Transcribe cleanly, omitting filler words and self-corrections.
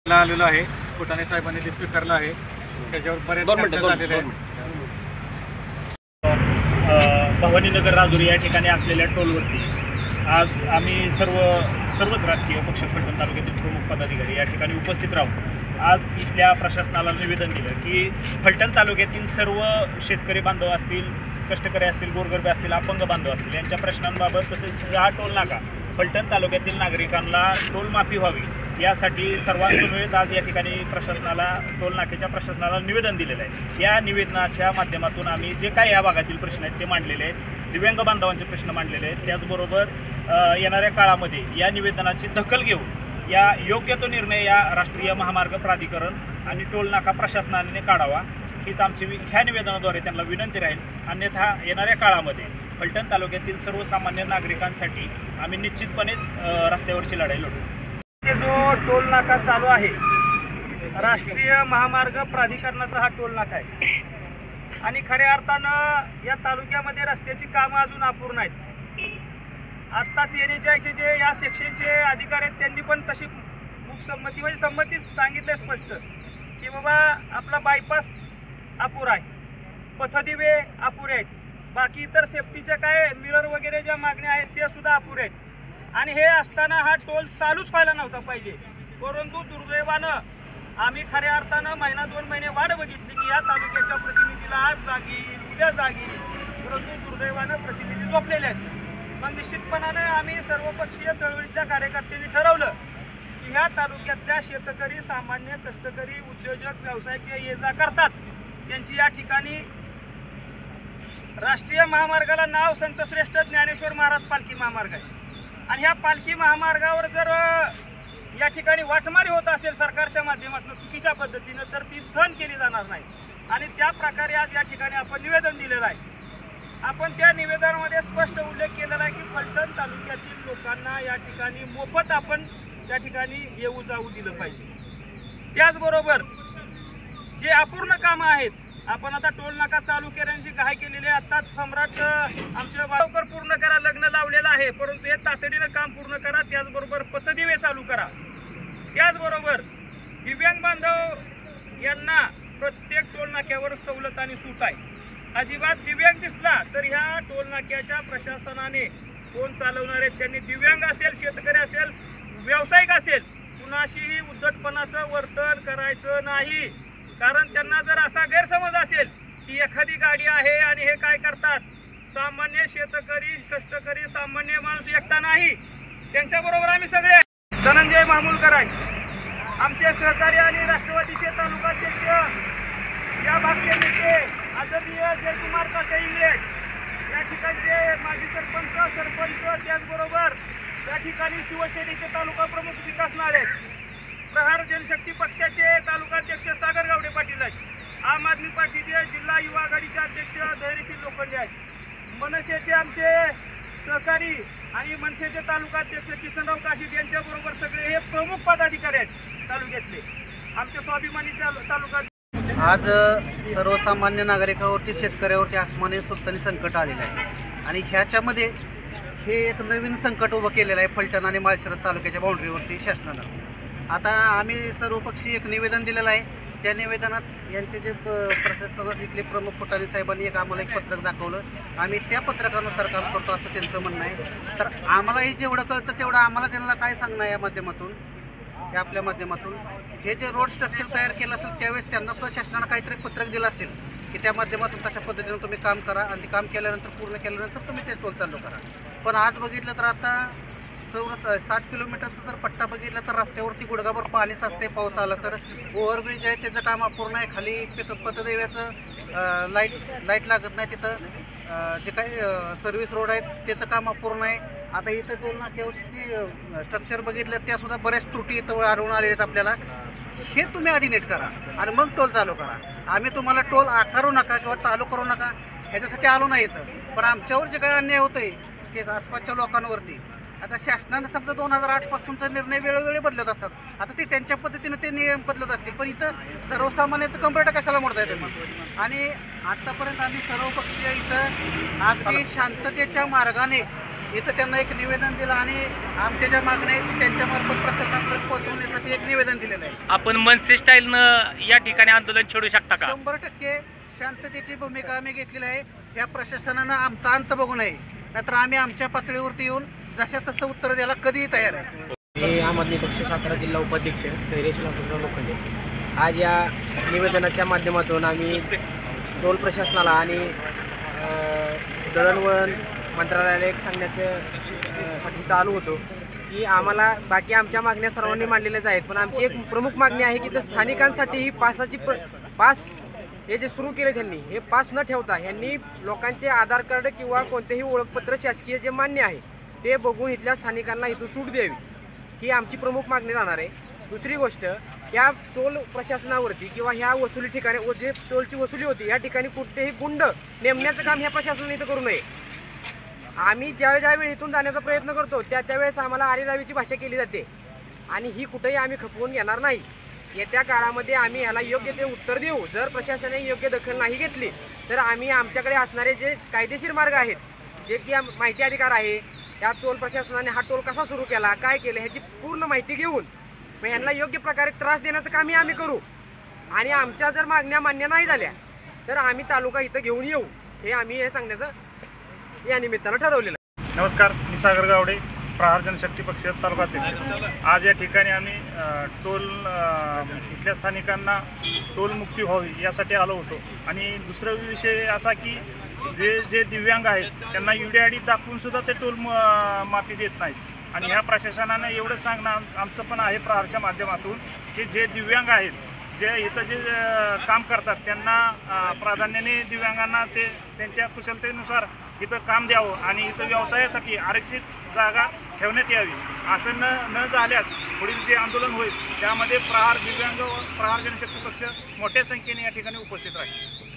आलेलो आहे. फुटाणे साहेबांनी ते स्वीकारलं आहे. त्याच्यावर बरेच चर्चा झालेल्या आहेत. भवानीनगर राजुरी या ठिकाणी असलेल्या टोलवरती आज आम्ही सर्वच राजकीय पक्ष फलटण तालुक्यातील प्रमुख पदाधिकारी या ठिकाणी उपस्थित राहून आज इथल्या प्रशासनाला निवेदन दिलं की फलटण तालुक्यातील सर्व शेतकरी बांधव असतील, कष्टकरी असतील, गोरगरबे असतील, अपंग बांधव असतील यांच्या प्रश्नांबाबत तसेच हा टोल नाका फलटण तालुक्यातील नागरिकांना टोल माफी व्हावी यासाठी सर्वांसमवेत आज या ठिकाणी टोल नाक्याच्या प्रशासनाला निवेदन दिलेलं आहे. या निवेदनाच्या माध्यमातून आम्ही जे काही या भागातील प्रश्न आहेत ते मांडलेले आहेत, दिव्यांग बांधवांचे प्रश्न मांडलेले आहेत. त्याचबरोबर येणाऱ्या काळामध्ये या निवेदनाची दखल घेऊन या योग्य तो निर्णय या राष्ट्रीय महामार्ग प्राधिकरण आणि टोल नाका प्रशासनाने काढावा हीच आमची ह्या निवेदनाद्वारे त्यांना विनंती राहील. अन्यथा येणाऱ्या काळामध्ये फलटण तालुक्यातील सर्वसामान्य नागरिकांसाठी आम्ही निश्चितपणेच रस्त्यावरची लढाई लढू. जो टोल नाका चालू आहे, राष्ट्रीय महामार्ग प्राधिकरणाचा हा टोल नाका आहे आणि खऱ्या अर्थानं या तालुक्यामध्ये रस्त्याची कामं अजून अपूर्ण आहेत. आत्ताच NHAIचे जे या सेक्शनचे अधिकारी आहेत त्यांनी पण तशी मूकसंमती म्हणजे संमती सांगितले स्पष्ट की बाबा आपला बायपास अपुरा आहे, पथदिवे अपुरे आहेत, बाकी इतर सेफ्टीच्या काय मिरर वगैरे ज्या मागण्या आहेत ते सुद्धा अपुरे आहेत. आणि हे असताना हा टोल चालूच व्हायला नव्हता पाहिजे. परंतु दुर्दैवानं आम्ही खऱ्या अर्थानं महिना 2 महिने वाट बघितली की या तालुक्याच्या प्रतिनिधीला आज जागी येईल, उद्या जागी येईल, परंतु दुर्दैवानं प्रतिनिधी झोपलेले आहेत. मग निश्चितपणाने आम्ही सर्वपक्षीय चळवळीतल्या कार्यकर्त्यांनी ठरवलं की ह्या तालुक्यातल्या शेतकरी, सामान्य कष्टकरी, उद्योजक, व्यावसायिक ये जा करतात त्यांची या ठिकाणी राष्ट्रीय महामार्गाला नाव संतश्रेष्ठ ज्ञानेश्वर महाराज पालखी महामार्ग आहे आणि ह्या पालखी महामार्गावर जर या ठिकाणी वाटमारी होत असेल सरकारच्या माध्यमातून चुकीच्या पद्धतीनं तर ती सहन केली जाणार नाही. आणि त्या प्रकारे आज या ठिकाणी आपण निवेदन दिलेलं आहे. आपण त्या निवेदनामध्ये स्पष्ट उल्लेख केलेला आहे की फलटण तालुक्यातील लोकांना या ठिकाणी मोफत आपण त्या ठिकाणी येऊ जाऊ दिलं पाहिजे. त्याचबरोबर जे अपूर्ण कामं आहेत, आपण आता टोल नाका चालू करण्याची घाई केलेली आहे. आत्ताच सम्राट आमच्या लवकर पूर्ण करा, लग्न लावलेलं आहे, परंतु हे तातडीनं काम पूर्ण करा. त्याचबरोबर पथदिवे चालू करा. त्याचबरोबर दिव्यांग बांधव यांना प्रत्येक टोल नाक्यावर सवलत आणि सूट आहे. अजिबात दिव्यांग दिसला तर ह्या टोल नाक्याच्या प्रशासनाने कोण चालवणार आहेत त्यांनी दिव्यांग असेल, शेतकरी असेल, व्यावसायिक असेल, कुणाशीही उद्धटपणाचं वर्तन करायचं नाही. कारण त्यांना जर असा गैरसमज असेल की एखादी गाडी आहे आणि हे काय करतात, सामान्य शेतकरी, कष्टकरी, सामान्य माणूस एकटा नाही, त्यांच्याबरोबर आम्ही सगळे. धनंजय मामुलकर आहे आमचे सहकारी आणि राष्ट्रवादीचे तालुकाध्यक्ष, या भागचे नेते आदरणीय जयकुमार काटे इंग्लेट, या ठिकाणचे माजी सरपंच, त्याचबरोबर या ठिकाणी शिवसेनेचे तालुका प्रमुख विकास नाळे, प्रहार जनशक्ती पक्षाचे तालुकाध्यक्ष सागर गावडे पाटील आहेत, आम आदमी पार्टीचे जिल्हा युवा आघाडीचे अध्यक्ष धैर्यशील लोखंडे आहेत, मनसेचे आमचे सहकारी आणि मनसेचे तालुकाध्यक्ष किसनराव काशीद यांच्याबरोबर सगळे हे प्रमुख पदाधिकारी आहेत तालुक्यातले आमचे स्वाभिमानी तालुका. आज सर्वसामान्य नागरिकावरती, शेतकऱ्यावरती आसमानी सुलतानी संकट आलेलं आहे आणि ह्याच्यामध्ये हे एक नवीन संकट उभं केलेलं आहे फलटण आणि माळशिरस तालुक्याच्या बाउंड्रीवरती शासनानं. आता आम्ही सर्वपक्षीय एक निवेदन दिलेलं आहे. त्या निवेदनात यांचे जे प्रशासनात इथले प्रमुख फुटाणे साहेबांनी आम्हाला एक पत्रक दाखवलं. आम्ही त्या पत्रकानुसार काम करतो असं त्यांचं म्हणणं आहे. तर आम्हालाही जेवढं कळतं तेवढं आम्हाला त्यांना काय सांगणं आहे या माध्यमातून, या आपल्या माध्यमातून हे जे रोड स्ट्रक्चर तयार केलं असेल त्यावेळेस त्यांना सुद्धा शासनानं काहीतरी पत्रक दिलं असेल की त्या माध्यमातून तशा पद्धतीनं तुम्ही काम करा आणि ते काम केल्यानंतर, पूर्ण केल्यानंतर तुम्ही ते टोल चालू करा. पण आज बघितलं तर आता 60 किलोमीटरचा जर पट्टा बघितला तर रस्त्यावरती गुडघाभर पाणी साचते. पाऊस आला तर ओव्हरब्रिज आहे त्याचं काम अपूर्ण आहे. खाली पथदेव्याचं लाईट लागत नाही. तिथं जे काही सर्व्हिस रोड आहेत त्याचं काम अपूर्ण आहे. आता इथं टोल नाक्यावरची स्ट्रक्चर बघितलं त्यासुद्धा बऱ्याच त्रुटी इथं आढळून आलेल्या आहेत आपल्याला. हे तुम्ही आधी नीट करा आणि मग टोल चालू करा. आम्ही तुम्हाला टोल आकारू नका किंवा चालू करू नका ह्याच्यासाठी आलो नाही इथं. पण आमच्यावर जे काही अन्याय होतं आहे ते आसपासच्या लोकांवरती, आता शासनानं समजा 2008 पासूनचा निर्णय वेळोवेळी बदलत असतात. आता ते त्यांच्या पद्धतीनं ते नियम बदलत असतील, पण इथं सर्वसामान्याचं कंबरटा कशाला मोडता येतं मग. आणि आत्तापर्यंत आम्ही सर्वपक्षीय इथं अगदी शांततेच्या मार्गाने इथं त्यांना एक निवेदन दिलं आणि आमच्या ज्या मागण्या आहेत त्यांच्यामार्फत प्रशासनापर्यंत पोहोचवण्यासाठी एक निवेदन दिलेलं आहे. आपण मनसे स्टाईलनं या ठिकाणी आंदोलन छेडू शकता का? 100% शांततेची भूमिका आम्ही घेतलेली आहे. या प्रशासनानं आमचा अंत बघू नये, नाहीतर आम्ही आमच्या पातळीवरती येऊन जशा तसं उत्तर द्यायला कधीही तयार आहे. मी आम आदमी पक्ष सातारा जिल्हा उपाध्यक्ष धैर्यशील नागपूरराव लोखंडे. आज या निवेदनाच्या माध्यमातून आम्ही टोल प्रशासनाला आणि दळणवळण मंत्रालयाला एक सांगण्यासाठी इथं आलो होतो की आम्हाला बाकी आमच्या मागण्या सर्वांनी मांडलेल्याच आहेत, पण आमची एक प्रमुख मागणी आहे की तर स्थानिकांसाठी ही पास हे जे सुरू केले त्यांनी हे पास न ठेवता यांनी लोकांचे आधार कार्ड किंवा कोणतेही ओळखपत्र शासकीय जे मान्य आहे ते बघून इथल्या स्थानिकांना इथून सूट द्यावी, ही आमची प्रमुख मागणी राहणार आहे. दुसरी गोष्ट, या टोल प्रशासनावरती किंवा ह्या वसुली ठिकाणी जे टोलची वसुली होती या ठिकाणी कुठेही गुंड नेमण्याचं काम ह्या प्रशासनाने इथं करू नये. आम्ही ज्यावेळी इथून जाण्याचा प्रयत्न करतो त्यावेळेस आम्हाला आरेलावीची भाषा केली जाते आणि ही कुठेही आम्ही खपवून घेणार नाही. येत्या काळामध्ये आम्ही ह्याला योग्य ते उत्तर देऊ. जर प्रशासनाने योग्य दखल नाही घेतली तर आम्ही आमच्याकडे असणारे जे कायदेशीर मार्ग आहेत, जे की माहिती अधिकार आहे, त्या टोल प्रशासनाने हा टोल कसा सुरू केला, काय केलं ह्याची पूर्ण माहिती घेऊन मग यांना योग्य प्रकारे त्रास देण्याचं कामही आम्ही करू. आणि आमच्या जर मागण्या मान्य नाही झाल्या तर आम्ही तालुका इथं घेऊन येऊ, हे आम्ही हे सांगण्याचं या निमित्तानं ठरवलेलं आहे. नमस्कार, मी सागर गावडे, प्रहार जनशक्ती पक्ष तालुकाध्यक्ष. आज या ठिकाणी आम्ही इथल्या स्थानिकांना टोलमुक्ती व्हावी यासाठी आलो होतो. आणि दुसरा विषय असा की जे दिव्यांग आहेत त्यांना UDID दाखवून सुद्धा ते टोल माफी देत नाहीत. आणि ह्या प्रशासनानं एवढं सांगणं आमचं पण आहे प्रहारच्या माध्यमातून की जे दिव्यांग आहेत, जे इथं जे काम करतात त्यांना प्राधान्याने दिव्यांगांना ते त्यांच्या कुशलतेनुसार इथं काम द्यावं आणि इथं व्यवसायासाठी आरक्षित जागा ठेवण्यात यावी. असं न झाल्यास पुढील जे आंदोलन होईल त्यामध्ये प्रहार दिव्यांग व प्रहार जनशक्ती पक्ष मोठ्या संख्येने या ठिकाणी उपस्थित राहील.